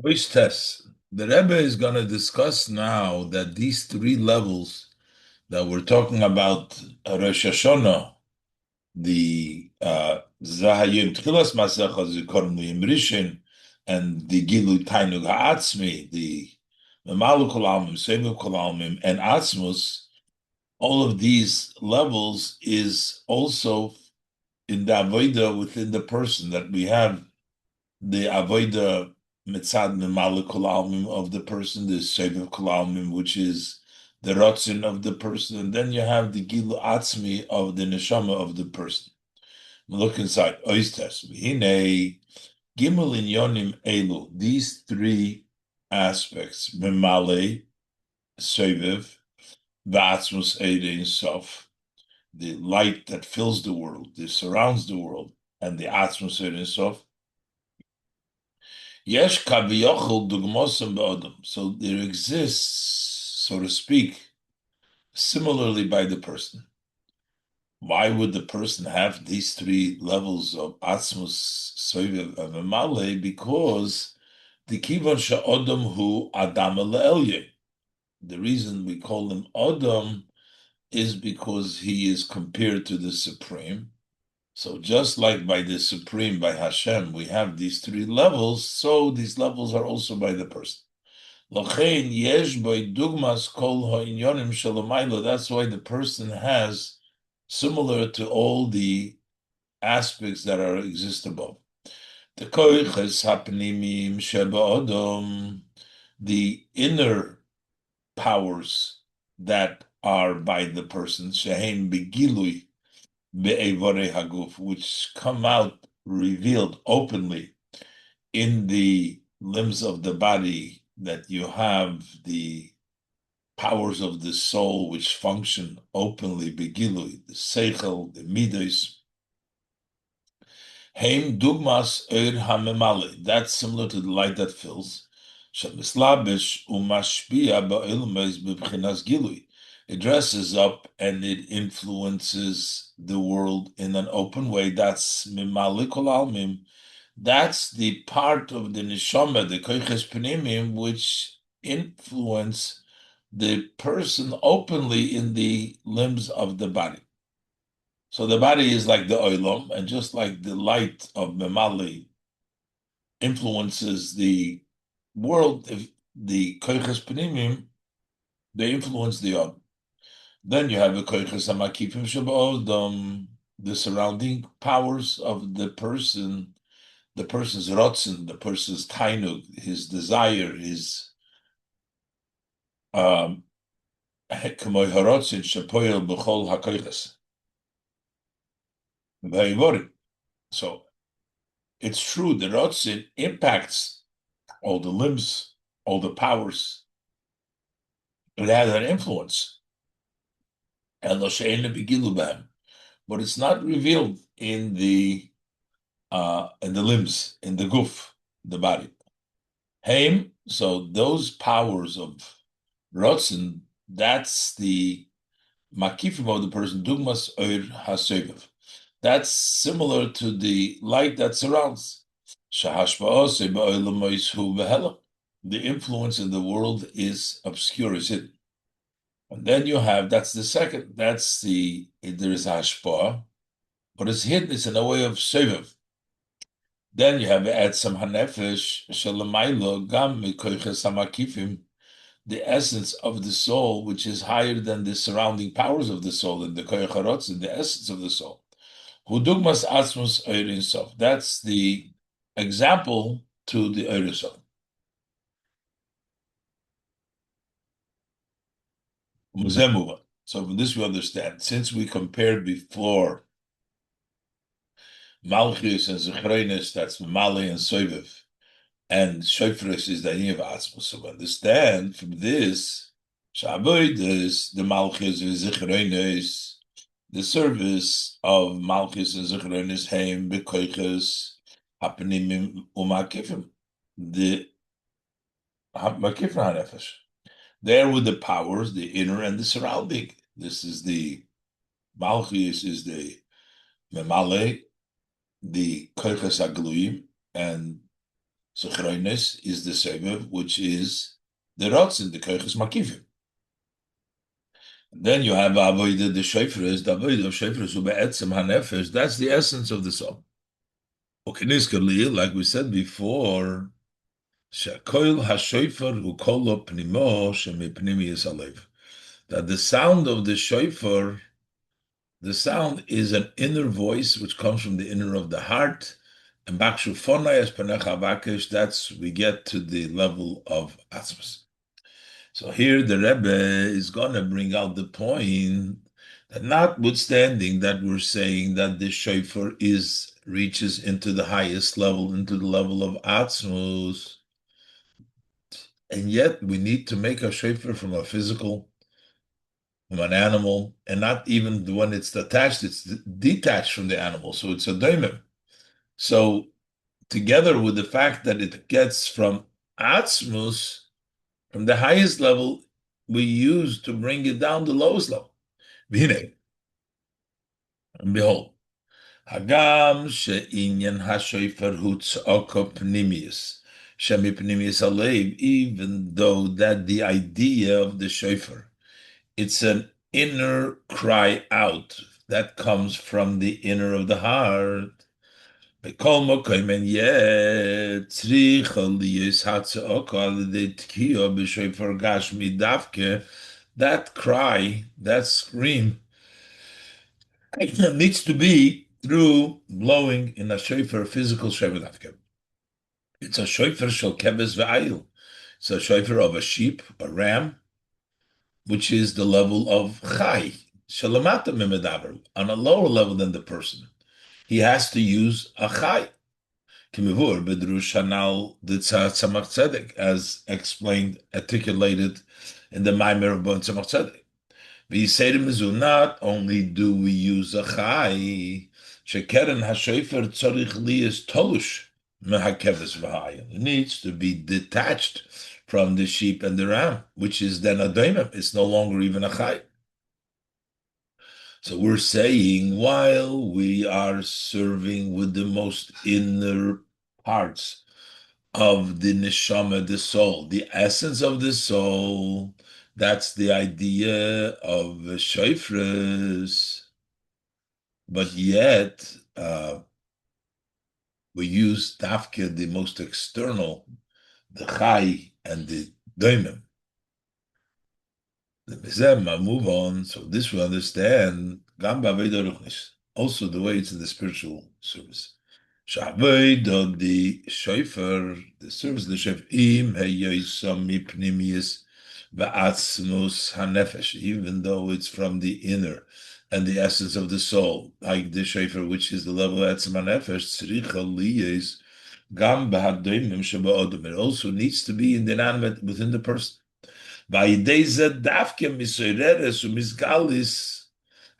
Voice test. The Rebbe is going to discuss now that these three levels that we're talking about, Rosh Hashanah, the Zeh HaYom Techilas, Masecha Zikaron, Liom Rishon, and the Gilu Tainug Ha'atzmi, the Memalu Kol Almim, Seivu Kol Almim, and Atzmus, all of these levels is also in the Avodah within the person that we have the avoida mitzad memale kol almim of the person, the seviv kol almim, which is the rotzin of the person, and then you have the gilu atzmi of the neshama of the person. Look inside. Oistes v'hinei gimel inyonim elu. These three aspects: memale, seviv, v'atzmus eidin sof, the light that fills the world, that surrounds the world, and the atzmus eidin sof. Yesh kaviyochel dugmosim be'odom. So there exists, so to speak, similarly by the person. Why would the person have these three levels of atzmus, soivev, and memale? Because the kivon she'odom hu adam le'elye. The reason we call him Odom is because he is compared to the Supreme. So just like by the Supreme, by Hashem, we have these three levels, so these levels are also by the person. L'chein yesh by dugmas kol ha'inyonim shalomaylo. That's why the person has, similar to all the aspects that are exist above. The koiches hapnimim sheba'odom, the inner powers that are by the person, shehem begilui, be'evore haguf, which come out revealed openly in the limbs of the body, that you have the powers of the soul which function openly, begilui, the seichel, the midos. Heim dugmas hamemale. That's similar to the light that fills. Shemislabish umashpia ba'ilmes b'bchinas gilui. It dresses up and it influences the world in an open way. That's mimali kol almim. That's the part of the neshama, the koiches pnimim, which influence the person openly in the limbs of the body. So the body is like the oilom, and just like the light of memali influences the world, if the koiches pnimim, they influence the od. Then you have the koiches hamakifim shabodom, the surrounding powers of the person's rotzen, the person's tainug, his desire, his kemoy harotzin shapoyel b'chol hakoiches. So it's true, the rotzin impacts all the limbs, all the powers. It has an influence. And but it's not revealed in the limbs, in the guf, the body. Haim, so those powers of rotzen, that's the makifim of the person, dugmas oir haseviv. That's similar to the light that surrounds. The influence in the world is obscure, is hidden. And then you have, that's the second, there is hashpah, but it's hidden, it's in a way of seviv. Then you have add some hanefesh, shalamaylo, gam mikoiches hamakifim, the essence of the soul, which is higher than the surrounding powers of the soul, and the koyacharotz, and the essence of the soul. Hudugmas atzmus oirin sof. That's the example to the oirin sof. So from this we understand, since we compared before Malchus and Zechronis, that's Mali and Soiviv, and Shofres is the idea of Atzmus. So we understand from this, Shaboid is the Malchus and Zechronis, the service of Malchus and Zechronis, Heim, Bekoiches, Hapenimim, Umakifim, the Makifim HaNefesh. There with the powers, the inner and the surrounding. This is the Malchus is the Memale, the Koiches Agluim, and Zikaron is the Sebev, which is the Ratzin, the Koiches Makivim. Then you have Avodah, the Shofar, the Avodah of Shofar, who be'etzem hanefesh, that's the essence of the soul. Okay, like we said before, Shakoil HaShofar hu kolo pnimo shemipnimi yisalev. That the sound of the shofar, the sound is an inner voice which comes from the inner of the heart. And bakshu fonai es panecha bakish, that's we get to the level of atzmas. So here the Rebbe is going to bring out the point that notwithstanding that we're saying that the shofar reaches into the highest level, into the level of atzmus, and yet we need to make a shofar from a physical, from an animal, and not even when it's attached, it's detached from the animal. So it's a daimon. So together with the fact that it gets from atzmus, from the highest level, we use to bring it down the lowest level. And behold, Hagam she'inyan ha'shofar hu tz'oko pnimius, shemi pnimius alev, even though that the idea of the shofar, it's an inner cry out that comes from the inner of the heart. Bekol mokom, and yet tzricha liyis hatza'oko alidei tkiyo b'shofar gashmi davke, that cry, that scream, needs to be through blowing in a shofar, physical shofar davke. It's a shofar shel keves ve'ayil. It's a shofar of a sheep, a ram, which is the level of chai, shalamata mimedaber, on a lower level than the person. He has to use a chai. Kimivur bedrush hanal tzamach tzedek, as explained, articulated in the Mamer Tzamach tzedek. We say to Mizu, not only do we use a chai, shekeren hashofar tzorich liyas tolush mehakeves v'hayil. It needs to be detached from the sheep and the ram, which is then a daimim. It's no longer even a chai. So we're saying, while we are serving with the most inner parts of the neshama, the soul, the essence of the soul, that's the idea of shofras. But yet, we use dafke, the most external, the chai and the doimim. The Mizema, move on. So this we understand. Gamba also the way it's in the spiritual service. Sha'aveda, the shofar, the service of the shofar, im heyoisam mipnimius va'atzmus hanefesh, even though it's from the inner and the essence of the soul, like the shofar, which is the level of atzma nefesh, tzricha liyes gam b'hadoimim sheba'odom. It also needs to be in the inanimate within the person. Vayidei davke misoireres u'misgalis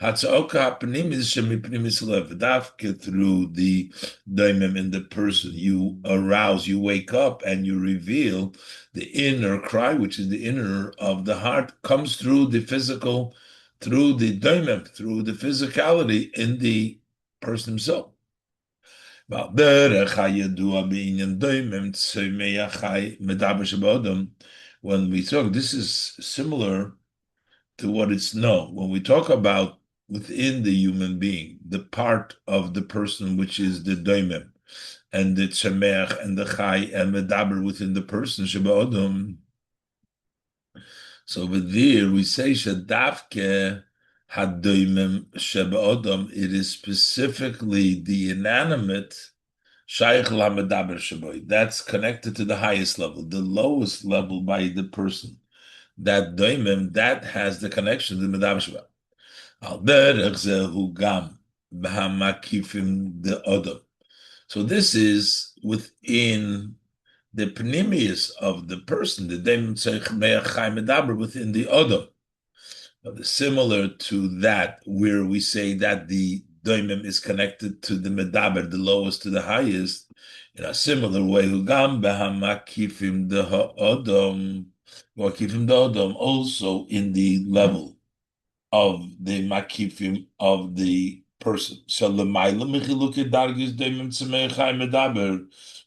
hatzooka hapnimis shemipnimis lev. Davke, through the daimim in the person, you arouse, you wake up, and you reveal the inner cry, which is the inner of the heart, comes through the physical, through the daimim, through the physicality in the person himself. When we talk, this is similar to what it's known. When we talk about within the human being, the part of the person which is the doimem, and the tzemeach, and the chai, and medaber within the person, sheba'odom. So over there, we say shadavke hadoimem sheba'odom, it is specifically the inanimate, shaykh la-medaber sheboy, that's connected to the highest level, the lowest level by the person. That doimem, that has the connection to the medaber sheboy. Al derech zehu gam b'hamakifim the odom. So this is within the pnimius of the person, the daimim tzarich me'ach chai medaber within the odom. Similar to that, where we say that the daimim is connected to the medaber, the lowest to the highest, in a similar way, hugam b'hamakifim the odom, makifim the odom, also in the level of the makifim of the person.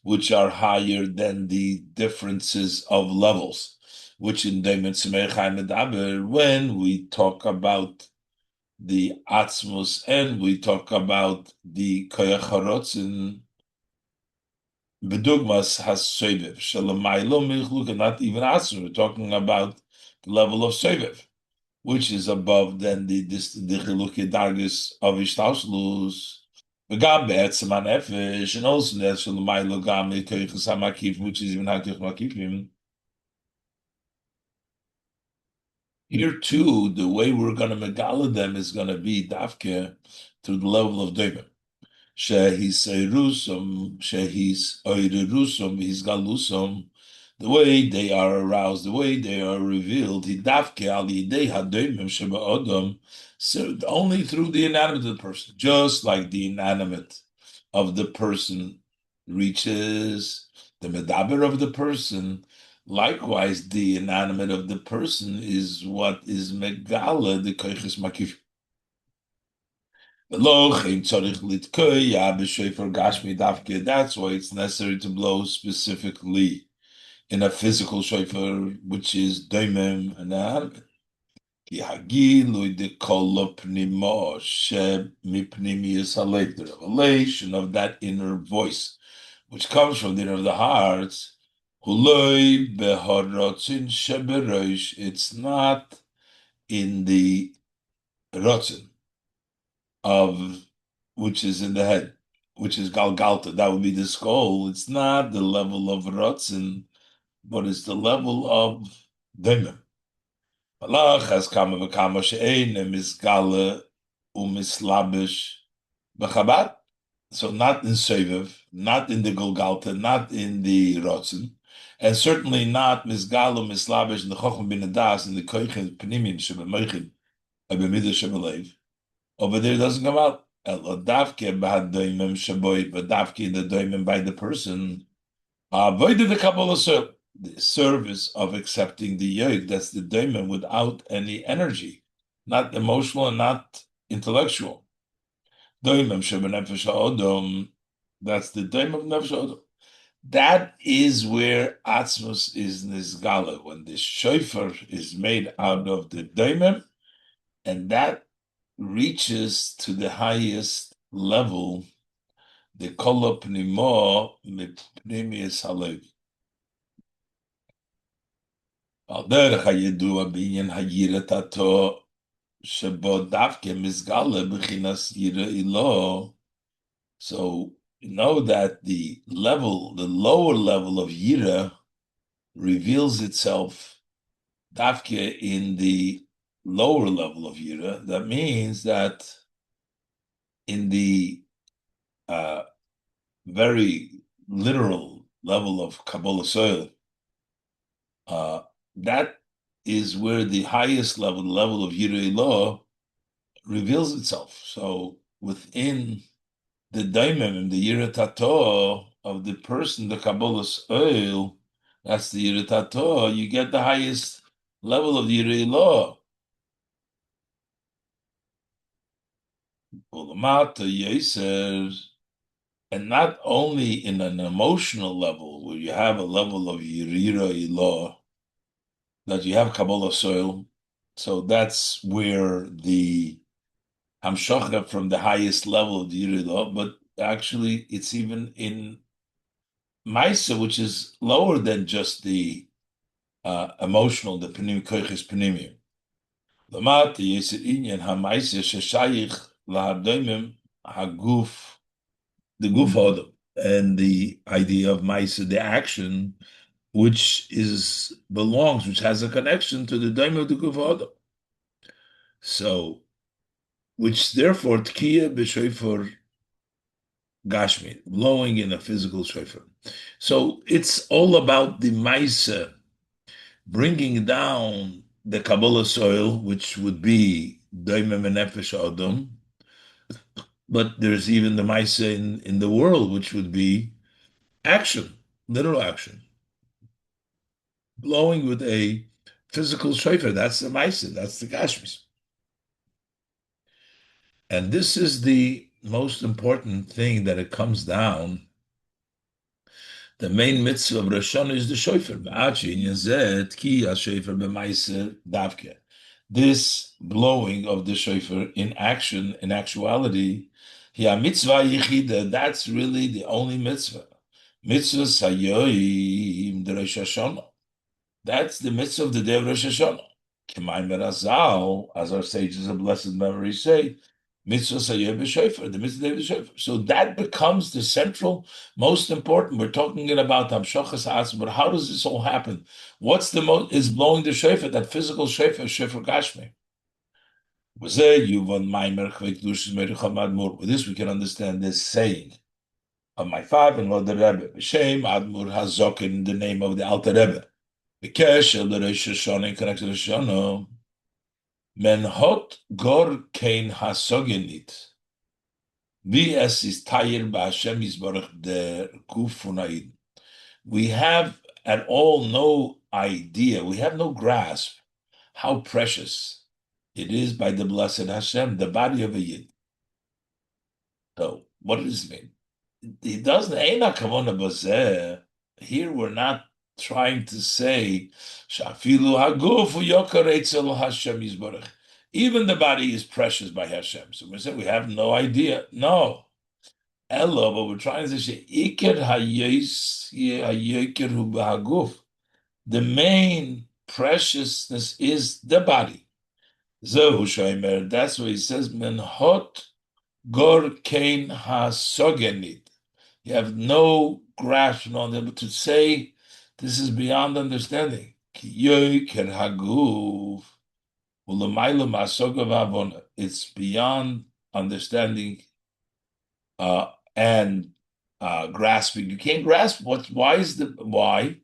Which are higher than the differences of levels, which in when we talk about the Atzmus and we talk about the Koyach Bedugmas has Sovev. Shalamaylo Michluka, not even Atzmus, we're talking about the level of Sovev, which is above than the Chiluki Dargis of Ishtaslus. V'gam be'etzem ha'nefesh, and also that Shalamaylo Gam Koyach HaMakif, which is even HaKoyach Makifim. Here too, the way we're going to megala them is going to be dafke to the level of daimon. Shehis Eirusum, Shehis Oirusum, His Galusum, the way they are aroused, the way they are revealed, Hidavke Ali Dei Hadoimim Sheba Odom, so only through the inanimate of the person, just like the inanimate of the person reaches the medaber of the person. Likewise, the inanimate of the person is what is megala, the koiches makif. That's why it's necessary to blow specifically in a physical shofar, which is doimim and inanimate. The revelation of that inner voice, which comes from the inner of the hearts. It's not in the rotzen of which is in the head, which is galgalta. That would be the skull. It's not the level of rotzen, but it's the level of daimim. Malach has kama v'kama she'einem misgale umislabish b'chabad. So not in Seviv, not in the Golgalta, not in the Rotzen, and certainly not misgale mislabish in the Chochmah bin Adas in the Koichin Pnimim shebemoichin abemidah shebelev. Over there it doesn't come out. Elo davke b'had doimim sheboy, but davke in the doimim by the person. Avoided the Kabbalah service. The service of accepting the yoke, that's the daimon without any energy, not emotional and not intellectual. Daimon shebenefesh ha'odom, that's the daimon of nefesh ha'odom. That is where atzmus is nizgala, when the shofar is made out of the daimon, and that reaches to the highest level, the kol pnimo mipnimius halev. So you know that the lower level of yira reveals itself dafke in the lower level of yira. That means that in the very literal level of Kabbalah soil, that is where the highest level, the level of Yirei Law, reveals itself. So within the daimim, the Yirei Tato of the person, the Kabbalah's oil, that's the Yirei Tato, you get the highest level of Yirei Law. And not only in an emotional level, where you have a level of Yirei Law, that you have Kabbalah soil, so that's where the Hamshacha from the highest level of the Yirida, but actually it's even in Maisa, which is lower than just the emotional, the Panim Koiches Panimim. Lamata Yisir Inyan HaMaisa Sheshayich Lahadomim Haguf, the Guf Hodom, and the idea of Maisa, the action, which which has a connection to the Daim of the Guf Hodom. So, which therefore Tkiya b'Shofar Gashmi, blowing in a physical shofar. So it's all about the Maisa, bringing down the Kabbalah soil, which would be Daimim and Nefesh Adam, but there's even the Maisa in the world, which would be action, literal action. Blowing with a physical shofar, that's the Maisa, that's the Gashmis. And this is the most important thing that it comes down. The main mitzvah of Rosh Hashanah is the shofar. This blowing of the shofar in action, in actuality, mitzvah yichida, that's really the only mitzvah. Mitzvah sayoyim the Rosh Hashanah. That's the mitzvah of the day of Rosh Hashanah. Mamer Zeh HaYom, as our sages of blessed memory say, mitzvah sayyeh b'shofar, the mitzvah of the shofar. So that becomes the central, most important. We're talking about hamshachas ha'atzma, but how does this all happen? What's the most, is blowing the shofar, that physical shofar, shofar gashmi. With this we can understand this saying of my father-in-law, the Rebbe, B'Shem Admur Hazok, in the name of the Alter Rebbe. B'Kesher the Rosh Hashanah, in connection to Rosh Hashanah, Men hot gor kein hasogenit. Wie es ist Teil bei Hashem Yisborach der Guf von Aid. We have at all no idea, we have no grasp how precious it is by the blessed Hashem, the body of a Yid. So, what does this mean? He doesn't, Eina Kavona Bazeh. Here we're not trying to say, Shafilu Haguf Yokar Eitzel Hashem Yisborach. Even the body is precious by Hashem. So we say we have no idea. No. Elo, but we're trying to say, Iker Hayoker Hu Bahaguf. The main preciousness is the body. Zehu Shomer. That's what he says, Men hot gor kein hasogenit. You have no grasp on them to say this is beyond understanding. It's beyond understanding and grasping. You can't grasp why is the why?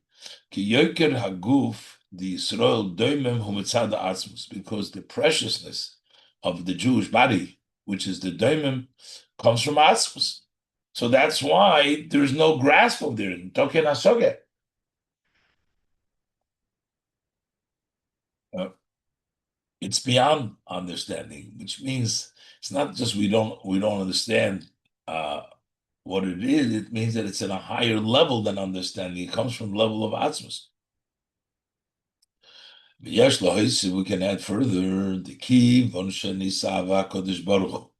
Because the preciousness of the Jewish body, which is the doimim, comes from atzmus. So that's why there's no grasp of there. Token hasoge. It's beyond understanding, which means it's not just we don't understand what it is. It means that it's in a higher level than understanding. It comes from level of atzmus. We can add further the key kodesh baruch.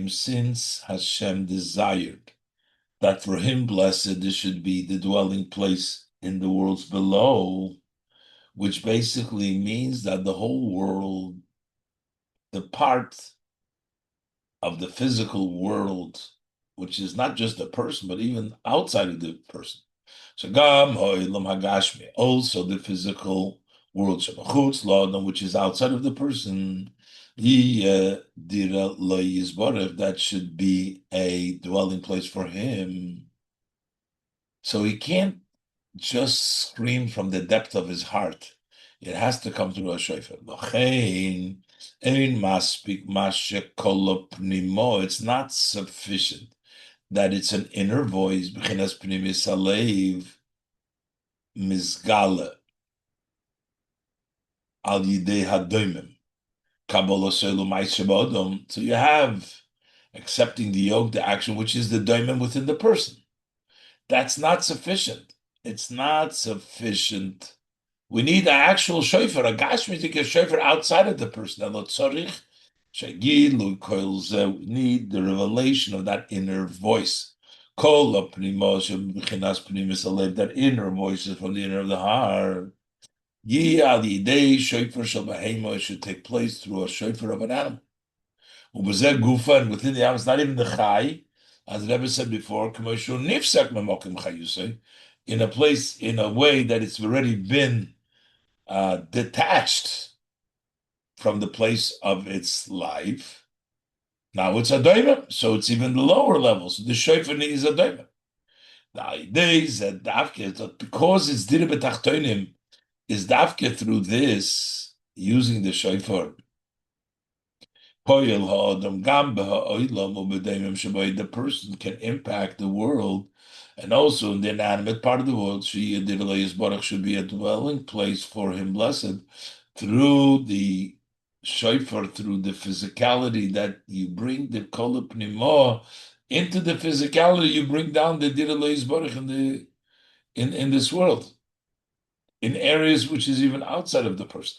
Since Hashem desired that for him, blessed, this should be the dwelling place in the worlds below, which basically means that the whole world, the part of the physical world, which is not just the person, but even outside of the person. So also the physical world, which is outside of the person, that should be a dwelling place for him. So he can't just scream from the depth of his heart. It has to come through a shofar. It's not sufficient that it's an inner voice, Mizgala al yidei hadoimim. So you have accepting the yoke, the action, which is the doimim within the person. That's not sufficient. It's not sufficient. We need an actual shofar, a gashmitik shofar outside of the person. We need the revelation of that inner voice. That inner voice is from the inner of the heart. It should take place through a shofar of an animal. And within the animal, it's not even the chai, as the Rebbe said before, in a place, in a way that it's already been detached from the place of its life. Now it's a daimon, so it's even the lower level. So the shofar is a daimon. The idea is that because it's dira betachtonim, is dafke through this, using the shofar, the person can impact the world, and also in the inanimate part of the world, should be a dwelling place for him, blessed, through the shofar through the physicality that you bring the kol pnimo into the physicality, you bring down the dir Baruch in the in this world, in areas which is even outside of the person.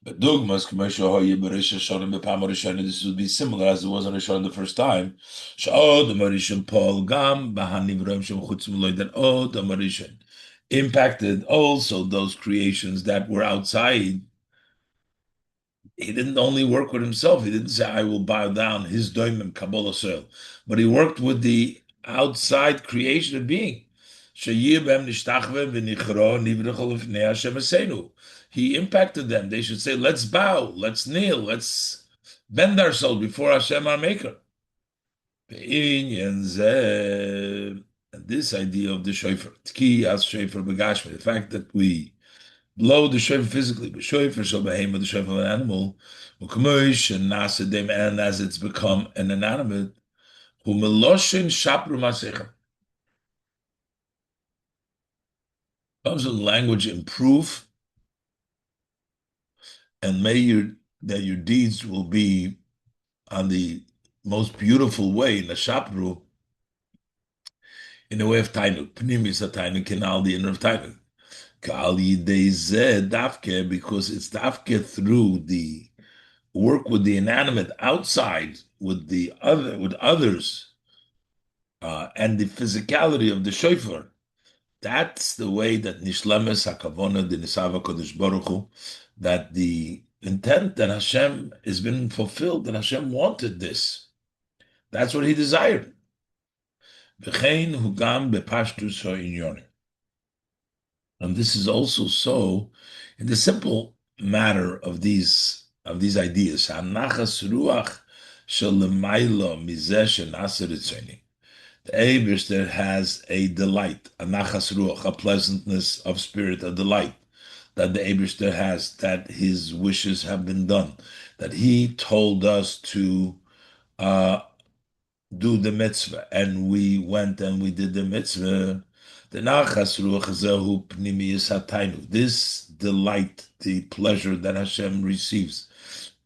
But dogmas commercial Rosh Hashanah b'pam Rishon, this would be similar as it was on Rishon the first time. Sha'od Rishon Paul Gam Bahanivram Shem Chutz Muloy, that Od Rishon impacted also those creations that were outside. He didn't only work with himself. He didn't say, I will bow down his doimim Kabbalah soil, but he worked with the outside creation of being. He impacted them. They should say, let's bow, let's kneel, let's bend ourselves before Hashem, our Maker. And this idea of the shofar, the fact that we blow the shofar physically, but shofar shall behema, the shofar of an animal, and as it's become an inanimate, who meloshin shapru masechem, comes with language improve, and that your deeds will be on the most beautiful way in the shapru, in the way of tainuk. Pnim is a tainuk, kinal, the inner of tainuk. Kal yidei zeh dafke, because it's dafke through the work with the inanimate outside, with others, and the physicality of the shofar. That's the way that nishlemes hakavona the nisava kodesh baruch Hu, that the intent that Hashem has been fulfilled, that Hashem wanted this. That's what He desired. V'chein hugam bepashtus ha'inyonim. And this is also so in the simple matter of these ideas. Hanachas ruach shel lemaylo mizeh shenaser ritzoni. The Eibishter has a delight, a nachas ruach, a pleasantness of spirit, a delight that the Eibishter has, that his wishes have been done, that he told us to do the mitzvah, and we went and we did the mitzvah. The nachas ruach zehu pnimiyus hataynu. This delight, the pleasure that Hashem receives,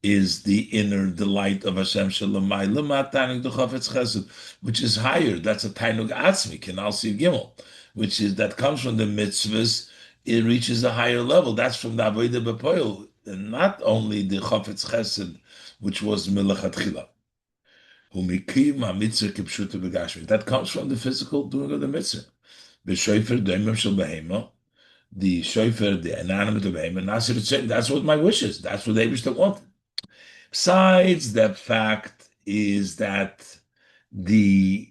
is the inner delight of Hashem Shalamai Lama Tainug Duchafetz Chesed, which is higher. That's a Tainug Atzmi, Kinal Siv Gimel, which is that comes from the mitzvahs. It reaches a higher level. That's from the Avodah B'Poel, and not only the Chafetz Chesed, which was Melachatchila. That comes from the physical doing of the mitzvah. B'Shofer Doimim Shel Behema, the Shofer, the inanimate of Behema, Nasir Tzedek. That's what my wish is. That's what they wish to want. Besides, the fact is that the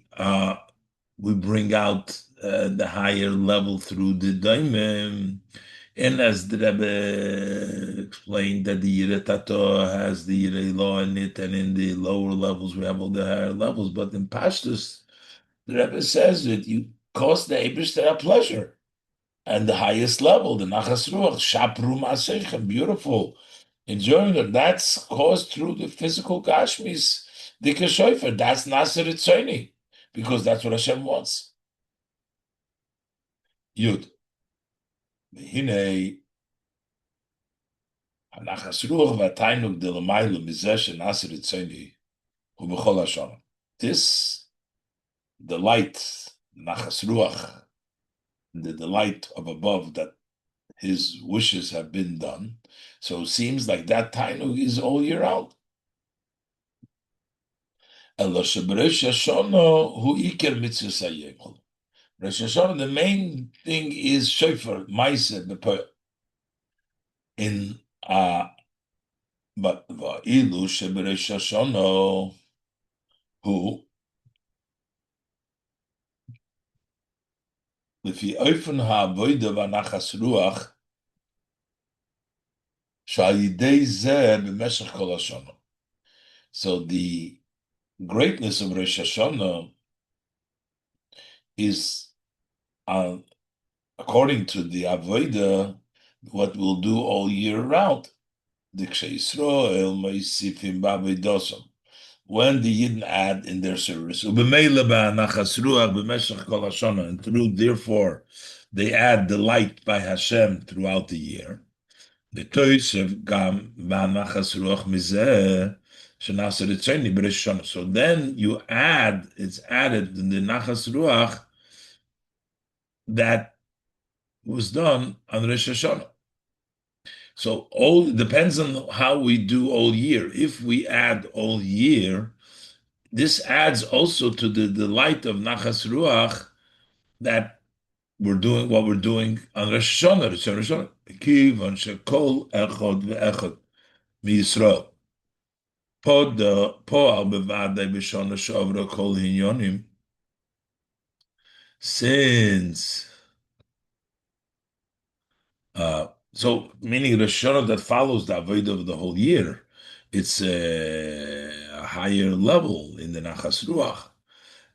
we bring out the higher level through the daimim, and as the Rebbe explained, that the Yireh Tato has the Yireh law in it, and in the lower levels we have all the higher levels. But in Pashtus, the Rebbe says that you cause the Eibush to have pleasure, and the highest level, the Nachas Ruach, Shapru Ma'asechem, beautiful. Enjoying it, that's caused through the physical gashmis, the keshofer. That's Nasir Tzoni, because that's what Hashem wants. Yud. Hine hanachas ruach v'atainuk delamaylu mizeh shenasir Tzoni hu b'chol Hashanah. This delight, nachas ruach, the delight of above, that his wishes have been done. So it seems like that tainug is all year round. Rosh Hashanah, hu iker mitzvahs hayom. Rosh Hashanah, the main thing is shofar, Mamer Zeh HaYom. In but va'ilu sheberosh Hashanah hu lefi ofen ha'avoda v'nachas ruach shal yidei zeh b'meshech kol Hashanah. So the greatness of Rosh Hashanah is, according to the avoda, what we'll do all year round. When the Yidden add in their service, and through, therefore, they add the light by Hashem throughout the year. The Toysef Gam Vanachas Ruach Mizeh Shenasa Ritzoni B'Rishon. So then you add, it's added in the Nachas Ruach that was done on Rosh Hashanah. So all depends on how we do all year. If we add all year, this adds also to the light of Nachas Ruach that we're doing what we're doing on Rosh Hashanah. Rosh Hashanah. Kivan shekol echad ve'echad miYisrael. Po al bevadei b'shana shavra kol hinyonim. Since so meaning Rosh Hashanah that follows the avodah of the whole year, it's a higher level in the Nachas Ruach.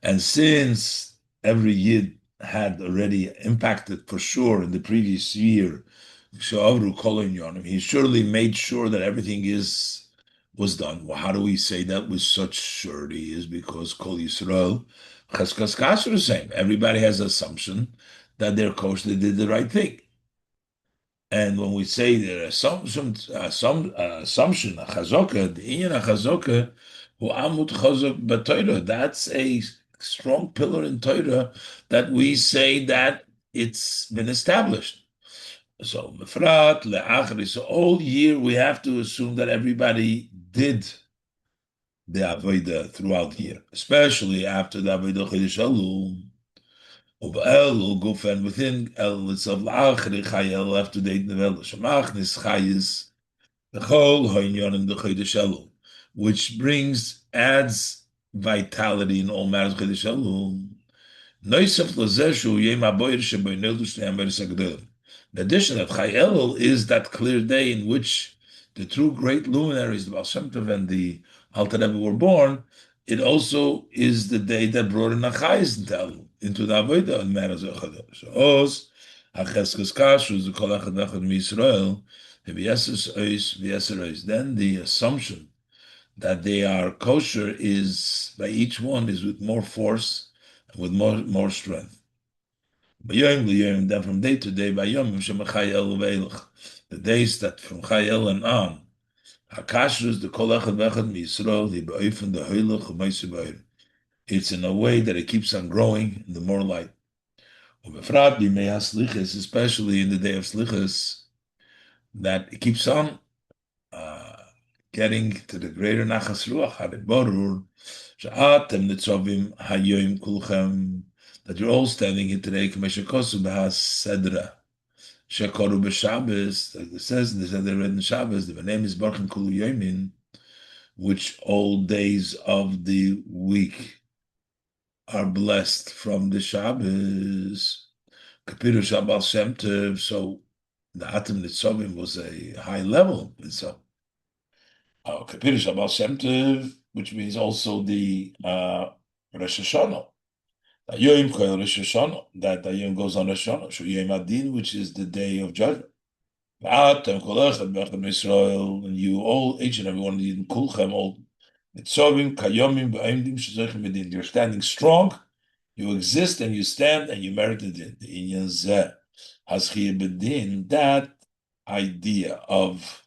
And since every Yid had already impacted for sure in the previous year, he surely made sure that everything was done. Well, how do we say that with such surety? Is because Kol Yisrael, Cheskas Kasher the same. Everybody has an assumption that they're kosher, they did the right thing. And when we say the assumption, a chazaka, the inyan chazaka, who amut chazak b'Torah, that's a strong pillar in Torah that we say that it's been established. So mefrat le'achri. So all year we have to assume that everybody did the avodah throughout the year, especially after the avodah chodesh Elul. Uba'el gufen within el itself la'achri chayel after the nevel shemachnis chayis the whole hoinyon and the chodesh Elul, which adds vitality in all matters chodesh Elul. Noisef lozeshu yem aboyer sheboinelu shnei ameres agdolim. In addition, that Chai Elul is that clear day in which the two great luminaries, the Baal Shem Tov and the Alter Rebbe, were born. It also is the day that brought in Achayis into Elul, into the Avodah and Mamer Zeh HaYom. So Oz, Acheskes Kashrus, the Kol Echad Echad MiYisrael, V'yeses Ois, V'yeser Ois. Then the assumption that they are kosher is, by each one, is with more force and with more strength. היום, ליום, then from day to day, היום, shemachayel ve'elach. The days that from Chayel and on, hakashrus, the kol echad v'echad miYisrael, the ba'ofen, the hoylach, u'maisu ba'ir. It's in a way that it keeps on growing, the more light. Ubefrat b'mei ha-slichas, especially in the day of slichas, that it keeps on getting to the greater nachas ruach, hariborur, she'atem nitzovim hayoim kulchem, that you're all standing here today, k'meshekosu b'has sedra, shekoru b'Shabbos, like it says in the Seder read in Shabbos, the name is Baruch Kulu Yomin, which all days of the week are blessed from the Shabbos. Kapiru Shabbal Shem Tov, so the Atem Nitzovim was a high level. So, Kapiru Shabbal Shem Tov, which means also the Rosh Hashanah. היום Koil Rosh Hashanah, that Hayom goes on Rosh Hashanah, Yom Adin, which is the day of judgment. And you all, each and every one of you, Kulchem, all, you're standing strong, you exist and you stand and you merit the din. The inyan zeh haschiyah bedin, that idea of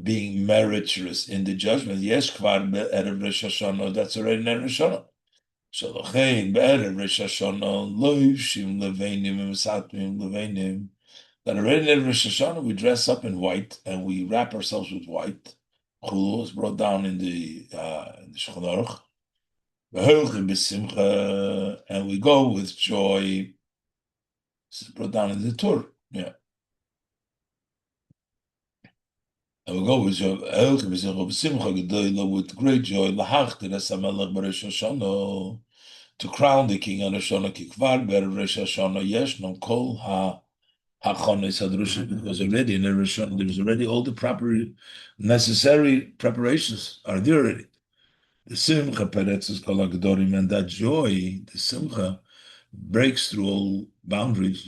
being meritorious in the judgment, yes, kvar be'erev Rosh Hashanah, that's already in Rosh Hashanah. So l'chein be'erev Rosh Hashanah loivshim leveinim v'satmim leveinim. That already in Rosh Hashanah we dress up in white and we wrap ourselves with white. Chulu is brought down in the Shulchan Aruch. And we go with joy. This is brought down in the Torah. Yeah. And we go with joy. With great joy. To crown the king on Rosh Hashanah. Kikvar ber Rosh Hashanah yeshnom kol because already in the Rishon, there's already all the proper necessary preparations are there already. The simcha peretzes kol hagdorim, and that joy, the simcha, breaks through all boundaries.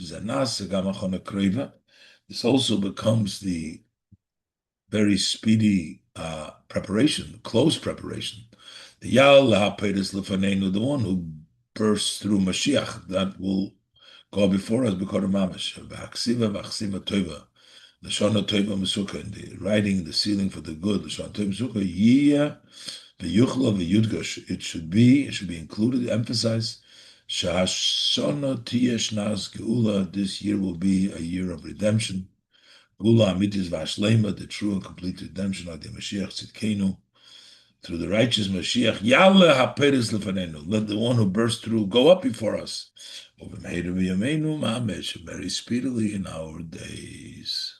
This also becomes the very speedy preparation, close preparation. The Yal Peres Lefanenu, the one who bursts through Mashiach, that will go before us because of Mamash. V'achsiva tova. The Shana Teva Mesuka, in the writing, the sealing for the good, the Shana Teva Mesuka, Yiyah, the Yuchla, the Yudgash, it should be included, emphasized. Shahashana Tiyesh Nas Geula, this year will be a year of redemption. Geula Amitis Vashlema, the true and complete redemption of the Mashiach Tzidkenu, through the righteous Mashiach. Yalla HaPeres Lefanenu, let the one who burst through go up before us. Very speedily in our days.